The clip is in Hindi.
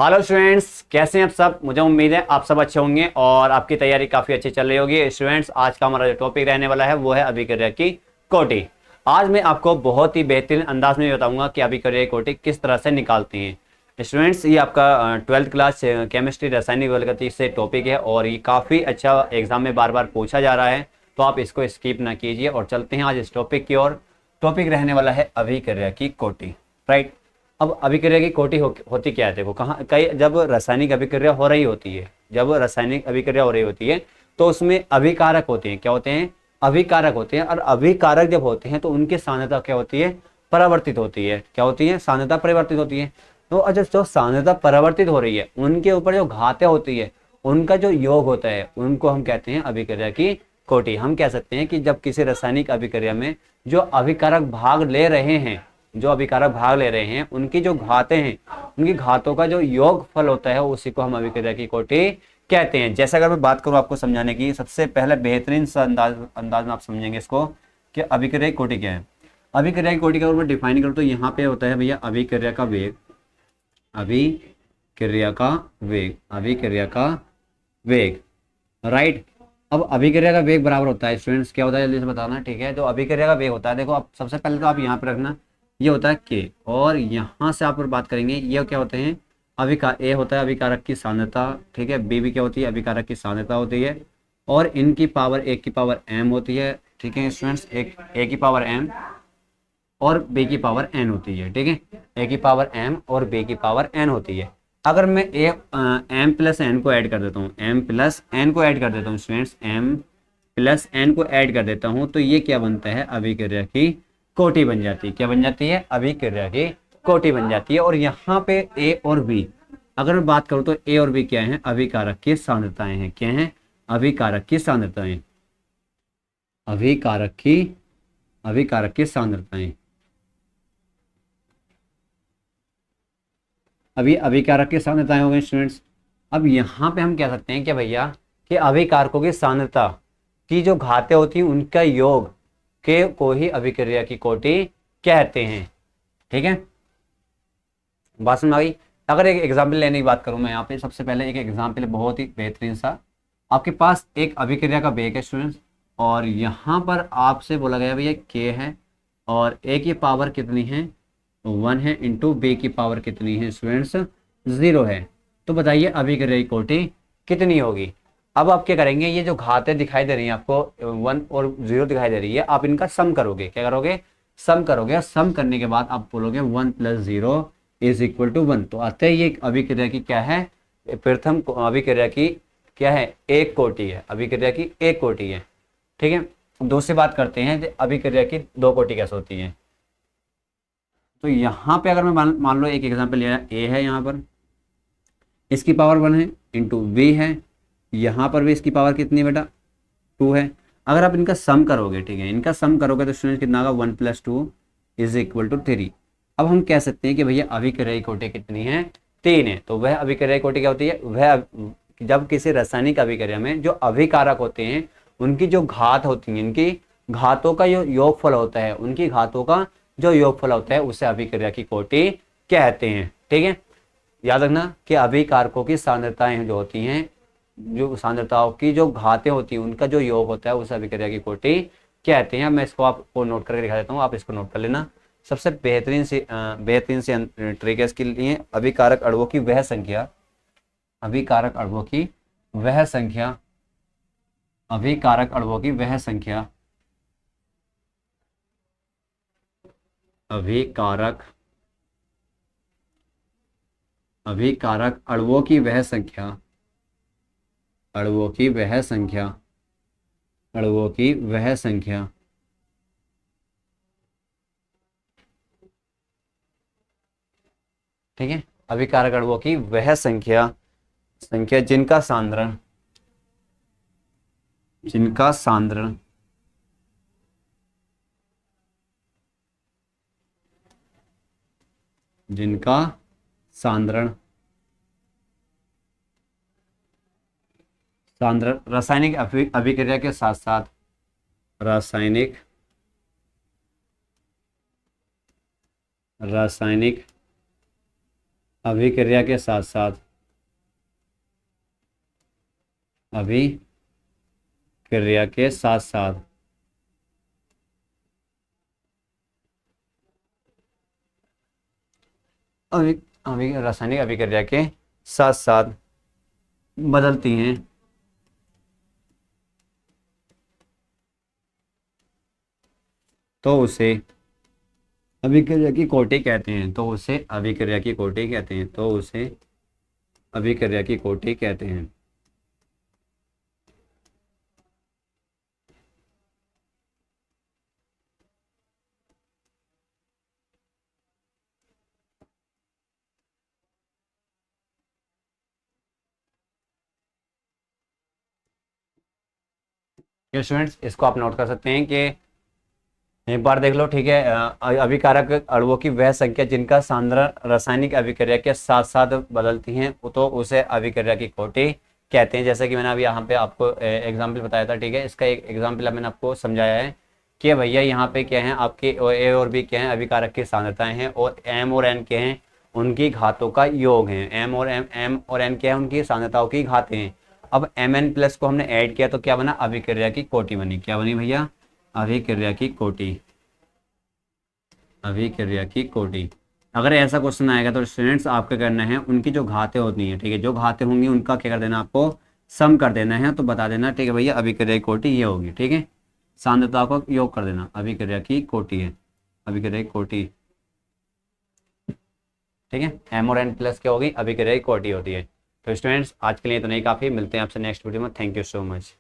हेलो स्टूडेंट्स, कैसे हैं आप सब। मुझे उम्मीद है आप सब अच्छे होंगे और आपकी तैयारी काफ़ी अच्छी चल रही होगी। स्टूडेंट्स, आज का हमारा जो टॉपिक रहने वाला है वो है अभिक्रिया की कोटि। आज मैं आपको बहुत ही बेहतरीन अंदाज में बताऊंगा कि अभिक्रिया की कोटि किस तरह से निकालती हैं। स्टूडेंट्स, ये आपका 12th क्लास केमिस्ट्री रासायनिक विज्ञान से टॉपिक है और ये काफ़ी अच्छा एग्जाम में बार बार पूछा जा रहा है, तो आप इसको स्किप ना कीजिए और चलते हैं आज इस टॉपिक की ओर। टॉपिक रहने वाला है अभिक्रिया की कोटि, राइट। अब अभिक्रिया की कोटि होती क्या है, देखो कहाँ कई जब रासायनिक अभिक्रिया हो रही होती है, जब रासायनिक अभिक्रिया हो रही होती है तो उसमें अभिकारक होते हैं। क्या होते हैं? अभिकारक होते हैं। और अभिकारक जब होते हैं तो उनकी सांद्रता क्या होती है? परावर्तित होती है। क्या होती है? सांद्रता परिवर्तित होती है। तो जब जो सांद्रता परिवर्तित हो रही है उनके ऊपर जो घातें होती है उनका जो योग होता है उनको हम कहते हैं अभिक्रिया की कोटि। हम कह सकते हैं कि जब किसी रासायनिक अभिक्रिया में जो अभिकारक भाग ले रहे हैं, जो अभिकारक भाग ले रहे हैं उनकी जो घातें हैं, उनकी घातों का जो योग फल होता है उसी को हम अभिक्रिया की कोटि कहते हैं। जैसे अगर मैं बात करूं आपको समझाने की, सबसे पहले बेहतरीन सा अंदाज में आप समझेंगे इसको कि अभिक्रिया की कोटि क्या है। अभिक्रिया की कोटि का अगर मैं डिफाइन करूं तो यहाँ पे होता है भैया अभिक्रिया का वेग, अभिक्रिया का वेग, अभिक्रिया का वेग, राइट। अब अभिक्रिया का वेग बराबर होता है, स्टूडेंट्स क्या होता है जल्दी से बताना, ठीक है। तो अभिक्रिया का वेग होता है, देखो आप सबसे पहले तो आप यहाँ पे रखना, ये होता है के, और यहाँ से आप बात करेंगे ये क्या होते हैं अभिकार, ए होता है अभिकारक की सांद्रता, ठीक है। बी भी क्या होती है? अभिकारक की सांद्रता होती है। और इनकी पावर एक की पावर एम होती है, ठीक है स्टूडेंट्स। एक ए की पावर एम और बी की पावर एन होती है, ठीक है। ए की पावर एम और बी की पावर एन होती है। अगर मैं एम प्लस एन को ऐड कर देता हूँ, एम प्लस एन को ऐड कर देता हूँ स्टूडेंट्स, एम प्लस एन को ऐड कर देता हूँ तो ये क्या बनता है? अभिक्रिया की कोटि बन जाती है। क्या बन जाती है? अभिक्रिया की कोटि बन जाती है। और यहाँ पे ए और बी, अगर मैं बात करूँ तो ए और बी क्या है? अभिकारक की सांद्रताएं हैं। क्या है? अभिकारक की सांद्रताएं, अभिकारक की, अभिकारक की सांद्रताएं। अभी अभिकारक की सांद्रताएं हो गई स्टूडेंट्स। अब यहाँ पे हम कह सकते हैं कि भैया कि अभिकारकों की सांद्रता की जो घातें होती हैं उनका योग के को ही अभिक्रिया की कोटि कहते हैं, ठीक है। बात समझ आ गई। अगर एक एग्जाम्पल लेने की बात करूं मैं यहाँ पे, सबसे पहले एक एग्जाम्पल बहुत ही बेहतरीन सा। आपके पास एक अभिक्रिया का वेग है स्टूडेंट्स, और यहाँ पर आपसे बोला गया भैया के है और ए की पावर कितनी है? 1 है, इंटू बी की पावर कितनी है स्टूडेंट्स? 0 है। तो बताइए अभिक्रिया की कोटि कितनी होगी। अब आप क्या करेंगे, ये जो घातें दिखाई दे रही हैं आपको, 1 और 0 दिखाई दे रही है, आप इनका सम करोगे। क्या करोगे? सम करोगे। सम करने के बाद आप बोलोगे 1 प्लस 0 इज इक्वल टू 1। तो अतः ये अभिक्रिया की क्या है? प्रथम अभिक्रिया की क्या है? एक कोटि है। अभिक्रिया की एक कोटि है, ठीक है। दूसरी बात करते हैं अभिक्रिया की दो कोटि कैसे होती है। तो यहाँ पे अगर मैं मान लो एक एग्जांपल लिया, ए है यहाँ पर, इसकी पावर 1 है, इंटू बी है, यहाँ पर भी इसकी पावर कितनी है बेटा? 2 है। अगर आप इनका सम करोगे, ठीक है, इनका सम करोगे तो स्टूडेंट कितना होगा? 1 प्लस 2 इज इक्वल टू 3। अब हम कह सकते हैं कि भैया अभिक्रिया की कोटि कितनी है? 3 है। तो वह अभिक्रिया की कोटि क्या होती है? वह जब किसी रासायनिक अभिक्रिया में जो अभिकारक होते हैं उनकी जो घात होती है, इनकी घातों का जो योगफल होता है, उनकी घातों का जो योगफल होता है उसे अभिक्रिया की कोटि कहते हैं, ठीक है। याद रखना कि अभिकारकों की सांद्रताएं जो होती हैं, जो सांद्रताओं की जो घातें होती हैं उनका जो योग होता है उसे अभिक्रिया की कोटि कहते हैं। मैं इसको आपको नोट करके दिखा देता हूँ, आप इसको नोट कर लेना। सबसे बेहतरीन से तरीके के लिए अभिकारक अणुओं की वह संख्या, अभिकारक अणुओं की वह संख्या, अभिकारक अणुओं की वह संख्या, अभिकारक, अभिकारक अणुओं की वह संख्या, अणुओं की वह संख्या, अणुओं की वह संख्या, ठीक है। अभिकारक अणुओं की वह संख्या, संख्या जिनका सांद्रण, जिनका सांद्रण जिनका सांद्रण सांद्रण रासायनिक अभिक्रिया के साथ साथ, रासायनिक, रासायनिक अभिक्रिया के साथ साथ, अभिक्रिया के साथ साथ अभि अभि रासायनिक अभिक्रिया के साथ साथ बदलती हैं, तो उसे अभिक्रिया की कोटि कहते हैं, तो उसे अभिक्रिया की कोटि कहते हैं, तो उसे अभिक्रिया की कोटि कहते हैं। स्टूडेंट्स इसको आप नोट कर सकते हैं कि एक बार देख लो, ठीक है। अभिकारक अणुओं की वह संख्या जिनका सांद्रण रासायनिक अभिक्रिया के साथ साथ बदलती हैं, तो उसे अभिक्रिया की कोटि कहते हैं। जैसे कि मैंने अभी यहाँ पे आपको एग्जाम्पल बताया था, ठीक है। इसका एक एग्जाम्पल मैंने आपको समझाया है कि भैया यहाँ पे क्या है, आपके ए और बी क्या है, अभिकारक की सांद्रताएं हैं, और एम और एन क्या हैं, उनकी घातों का योग है। एम और एन क्या है, उनकी सांद्रताओं की घातें हैं। अब एम एन प्लस को हमने ऐड किया तो क्या बना, अभिक्रिया की कोटि बनी। क्या बनी भैया, अभिक्रिया की कोटि, अभिक्रिया की कोटि। अगर ऐसा क्वेश्चन आएगा तो स्टूडेंट्स आपका करना है, उनकी जो घातें होती हैं, ठीक है, जो घातें होंगी उनका क्या कर देना, आपको सम कर देना है। तो बता देना, ठीक है भैया, अभिक्रिया की कोटि ये होगी, ठीक है। सांद्रता को योग कर देना, अभिक्रिया की कोटि है, अभिक्रिया की कोटि, ठीक है। एम और एन प्लस क्या होगी, अभिक्रिया की कोटि होती है। तो स्टूडेंट्स आज के लिए तो नहीं, काफ़ी, मिलते हैं आपसे नेक्स्ट वीडियो में। Thank you so much.